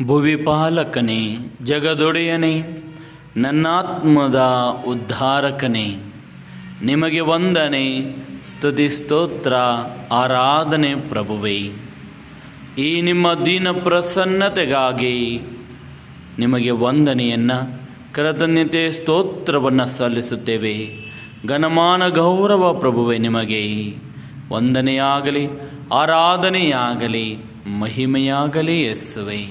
ಭುವಿಪಾಲಕನೇ, ಜಗದೊಡೆಯನೇ, ನನ್ನಾತ್ಮದ ಉದ್ಧಾರಕನೇ, ನಿಮಗೆ ವಂದನೆ, ಸ್ತುತಿ, ಸ್ತೋತ್ರ, ಆರಾಧನೆ ಪ್ರಭುವೇ. ಈ ನಿಮ್ಮ ದೀನ ಪ್ರಸನ್ನತೆಗಾಗಿ ನಿಮಗೆ ವಂದನೆಯನ್ನು, ಕೃತಜ್ಞತೆ, ಸ್ತೋತ್ರವನ್ನು ಸಲ್ಲಿಸುತ್ತೇವೆ. ಘನಮಾನ ಗೌರವ ಪ್ರಭುವೇ, ನಿಮಗೆ ವಂದನೆಯಾಗಲಿ, ಆರಾಧನೆಯಾಗಲಿ, ಮಹಿಮೆಯಾಗಲಿ ಯೇಸುವೇ.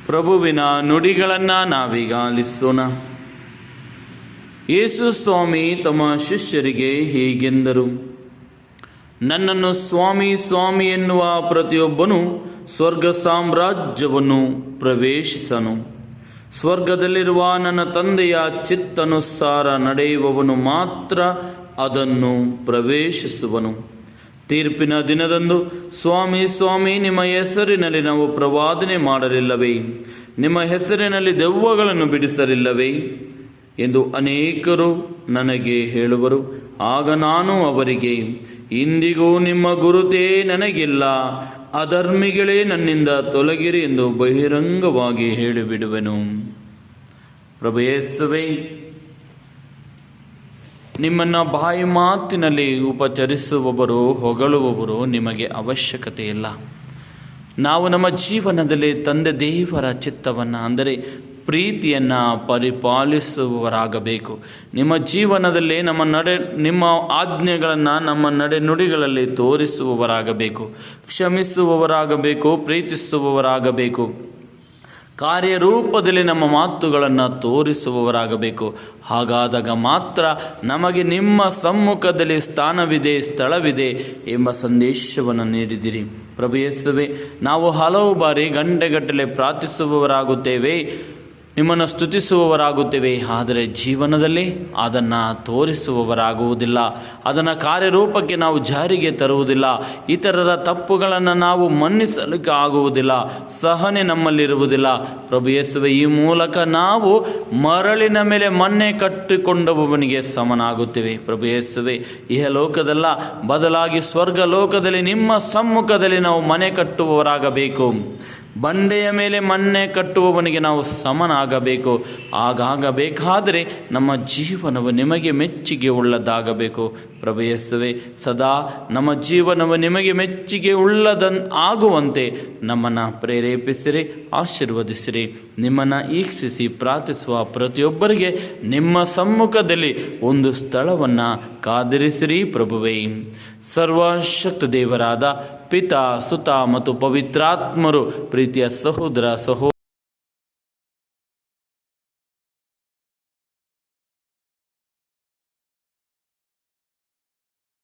ಪ್ರಭುವಿನ ನುಡಿಗಳನ್ನು ನಾವೀಗ ಆಲಿಸೋಣ. ಯೇಸು ಸ್ವಾಮಿ ತಮ್ಮ ಶಿಷ್ಯರಿಗೆ ಹೀಗೆಂದರು: ನನ್ನನ್ನು ಸ್ವಾಮಿ ಸ್ವಾಮಿ ಎನ್ನುವ ಪ್ರತಿಯೊಬ್ಬನು ಸ್ವರ್ಗ ಸಾಮ್ರಾಜ್ಯವನ್ನು ಪ್ರವೇಶಿಸನು. ಸ್ವರ್ಗದಲ್ಲಿರುವ ನನ್ನ ತಂದೆಯ ಚಿತ್ತನುಸಾರ ನಡೆಯುವವನು ಮಾತ್ರ ಅದನ್ನು ಪ್ರವೇಶಿಸುವನು. ತೀರ್ಪಿನ ದಿನದಂದು ಸ್ವಾಮಿ ಸ್ವಾಮಿ, ನಿಮ್ಮ ಹೆಸರಿನಲ್ಲಿ ನಾವು ಪ್ರವಾದನೆ ಮಾಡಲಿಲ್ಲವೇ? ನಿಮ್ಮ ಹೆಸರಿನಲ್ಲಿ ದೆವ್ವಗಳನ್ನು ಬಿಡಿಸಲಿಲ್ಲವೇ ಎಂದು ಅನೇಕರು ನನಗೆ ಹೇಳುವರು. ಆಗ ನಾನು ಅವರಿಗೆ, ಇಂದಿಗೂ ನಿಮ್ಮ ಗುರುತೇ ನನಗಿಲ್ಲ, ಅಧರ್ಮಿಗಳೇ ನನ್ನಿಂದ ತೊಲಗಿರಿ ಎಂದು ಬಹಿರಂಗವಾಗಿ ಹೇಳಿಬಿಡುವೆನು. ಪ್ರಭು ಯೇಸುವೇ, ನಿಮ್ಮನ್ನು ಬಾಯಿ ಮಾತಿನಲ್ಲಿ ಉಪಚರಿಸುವವರು, ಹೊಗಳುವವರು ನಿಮಗೆ ಅವಶ್ಯಕತೆ ಇಲ್ಲ. ನಾವು ನಮ್ಮ ಜೀವನದಲ್ಲಿ ತಂದೆ ದೇವರ ಚಿತ್ತವನ್ನು, ಅಂದರೆ ಪ್ರೀತಿಯನ್ನು ಪರಿಪಾಲಿಸುವವರಾಗಬೇಕು. ನಿಮ್ಮ ಜೀವನದಲ್ಲಿ ನಿಮ್ಮ ಆಜ್ಞೆಗಳನ್ನು ನಮ್ಮ ನಡೆನುಡಿಗಳಲ್ಲಿ ತೋರಿಸುವವರಾಗಬೇಕು, ಕ್ಷಮಿಸುವವರಾಗಬೇಕು, ಪ್ರೀತಿಸುವವರಾಗಬೇಕು, ಕಾರ್ಯರೂಪದಲ್ಲಿ ನಮ್ಮ ಮಾತುಗಳನ್ನು ತೋರಿಸುವವರಾಗಬೇಕು. ಹಾಗಾದಾಗ ಮಾತ್ರ ನಮಗೆ ನಿಮ್ಮ ಸಮ್ಮುಖದಲ್ಲಿ ಸ್ಥಾನವಿದೆ, ಸ್ಥಳವಿದೆ ಎಂಬ ಸಂದೇಶವನ್ನು ನೀಡಿದಿರಿ. ಪ್ರಭು ಯೇಸುವೇ, ನಾವು ಹಲವು ಬಾರಿ ಗಂಟೆಗಟ್ಟಲೆ ಪ್ರಾರ್ಥಿಸುವವರಾಗುತ್ತೇವೆ, ನಿಮ್ಮನ್ನು ಸ್ತುತಿಸುವವರಾಗುತ್ತೇವೆ. ಆದರೆ ಜೀವನದಲ್ಲಿ ಅದನ್ನು ತೋರಿಸುವವರಾಗುವುದಿಲ್ಲ, ಅದನ್ನು ಕಾರ್ಯರೂಪಕ್ಕೆ ನಾವು ಜಾರಿಗೆ ತರುವುದಿಲ್ಲ. ಇತರರ ತಪ್ಪುಗಳನ್ನು ನಾವು ಮನ್ನಿಸಲಿಕ್ಕೆ ಆಗುವುದಿಲ್ಲ, ಸಹನೆ ನಮ್ಮಲ್ಲಿರುವುದಿಲ್ಲ. ಪ್ರಭು ಯೇಸುವೆ, ಈ ಮೂಲಕ ನಾವು ಮರಳಿನ ಮೇಲೆ ಮಣ್ಣೆ ಕಟ್ಟಿಕೊಂಡವನಿಗೆ ಸಮನಾಗುತ್ತೇವೆ. ಪ್ರಭು ಯೇಸುವೆ, ಇಹಲೋಕದಲ್ಲ, ಬದಲಾಗಿ ಸ್ವರ್ಗ ಲೋಕದಲ್ಲಿ ನಿಮ್ಮ ಸಮ್ಮುಖದಲ್ಲಿ ನಾವು ಮನೆ ಕಟ್ಟುವವರಾಗಬೇಕು. ಬಂಡೆಯ ಮೇಲೆ ಮಣ್ಣೆ ಕಟ್ಟುವವನಿಗೆ ನಾವು ಸಮನಾಗಬೇಕು. ಹಾಗಾಗಬೇಕಾದರೆ ನಮ್ಮ ಜೀವನವು ನಿಮಗೆ ಮೆಚ್ಚುಗೆ ಉಳ್ಳದಾಗಬೇಕು. ಪ್ರಭು ಯೇಸುವೆ, ಸದಾ ನಮ್ಮ ಜೀವನವು ನಿಮಗೆ ಮೆಚ್ಚುಗೆ ಆಗುವಂತೆ ನಮ್ಮನ್ನು ಪ್ರೇರೇಪಿಸಿರಿ, ಆಶೀರ್ವದಿಸಿರಿ. ನಿಮ್ಮನ್ನು ಈಕ್ಷಿಸಿ ಪ್ರಾರ್ಥಿಸುವ ಪ್ರತಿಯೊಬ್ಬರಿಗೆ ನಿಮ್ಮ ಸಮ್ಮುಖದಲ್ಲಿ ಒಂದು ಸ್ಥಳವನ್ನು ಕಾದಿರಿಸಿರಿ. ಪ್ರಭುವೇ, ಸರ್ವಶಕ್ತ ದೇವರಾದ ಪಿತಾ, ಸುತ ಮತ್ತು ಪವಿತ್ರಾತ್ಮರು ಪ್ರೀತಿಯ ಸಹೋದರ